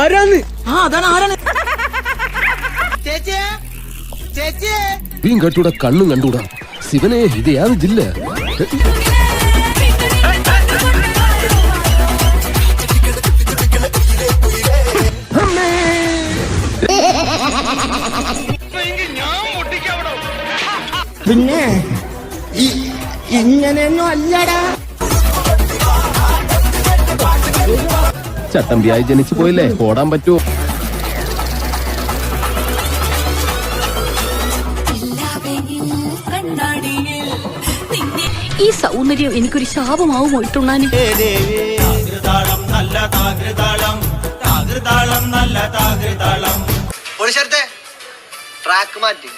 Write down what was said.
ആരാന്ന്? അതാണ് ആരാണ്? വീം കട്ടൂടാ, കണ്ണും കണ്ടൂടാ. ശിവനെ, ഇത് യാത് ജില്ല? പിന്നെ ഇങ്ങനെയൊന്നും അല്ലടാ. ചട്ടമ്പിയായി ജനിച്ചു പോയില്ലേ, ഓടാൻ പറ്റുമോ? ഈ സൗന്ദര്യം എനിക്കൊരു ശാപമാവും ഒട്ടുണ്ണാന്. ട്രാക്ക് മാറ്റി